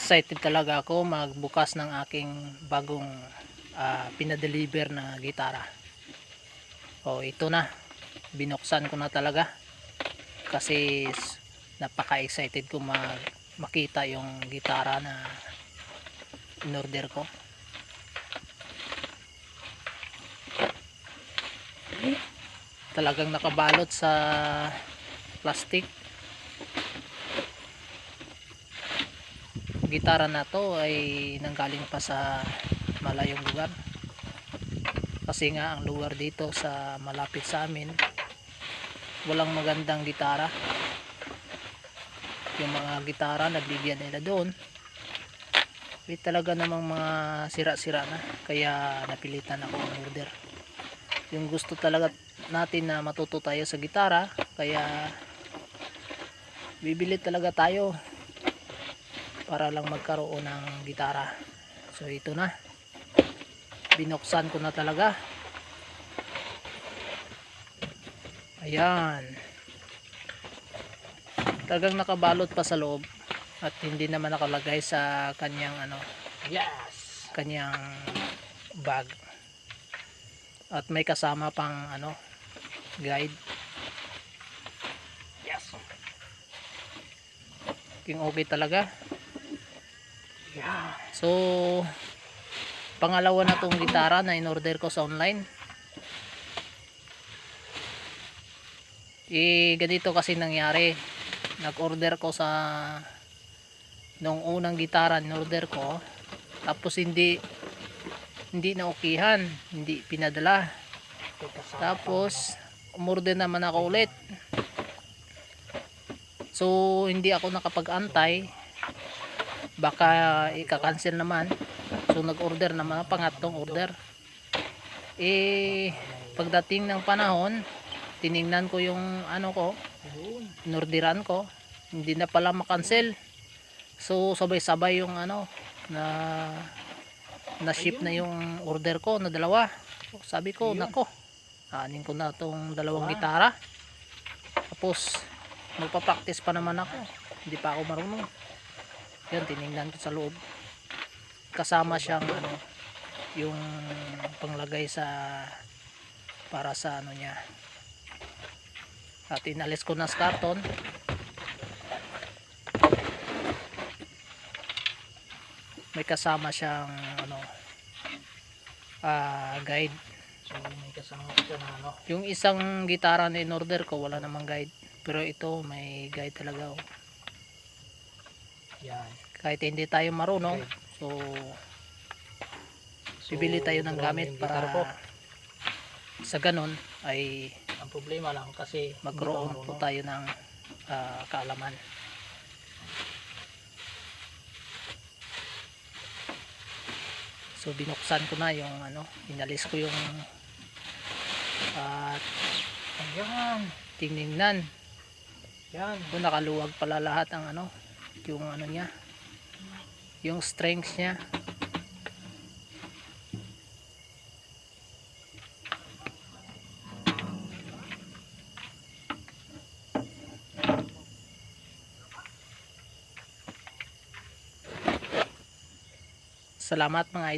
excited talaga ako magbukas ng aking bagong pinadeliver na gitara. O ito na, binuksan ko na talaga kasi napaka excited ko makita yung gitara na in-order ko. Talagang nakabalot sa plastic. Gitara na to ay nanggaling pa sa malayong lugar kasi nga ang lugar dito sa malapit sa amin walang magandang gitara. Yung mga gitara nagbibigyan nila doon talaga namang mga sira-sira na, kaya napilitan ako order. Yung gusto talaga natin na matuto tayo sa gitara, kaya bibili talaga tayo para lang magkaroon ng gitara. So ito na, binuksan ko na talaga. Ayan, talagang nakabalot pa sa loob at hindi naman nakalagay sa kanyang kanyang bag, at may kasama pang guide. Yung okay talaga. So pangalawa na tong gitara na in-order ko sa online. Ganito kasi nangyari, nag-order ko sa nung unang gitara in-order ko, tapos hindi na-okihan, hindi pinadala. Tapos umorder naman ako ulit, so hindi ako nakapag-antay, baka ika-cancel naman. So nag-order naman ang pangatlong order. Pagdating ng panahon, tiningnan ko yung inorderan ko, hindi na pala makancel. So sabay-sabay yung na ship na yung order ko na dalawa. So, sabi ko, nako, anin ko na tong dalawang gitara, tapos magpa-practice pa naman ako, hindi pa ako marunong. Yan, tiningnan ko sa loob, kasama siyang yung panglagay sa para sa niya, at inalis ko na sa karton. May kasama siyang guide. So may kasama siya na yung isang gitara na in-order ko wala namang guide, pero ito may guide talaga. Yan. Kahit hindi tayo marunong, so bibili tayo ng gamit para sa ganon ay ang problema lang kasi magkaroon po tayo ng kaalaman. So binuksan ko na yung inalis ko yung ayan, tinignan. Yan, kung nakaluwag pala lahat ang yung niya, yung strengths niya. Salamat mga idol.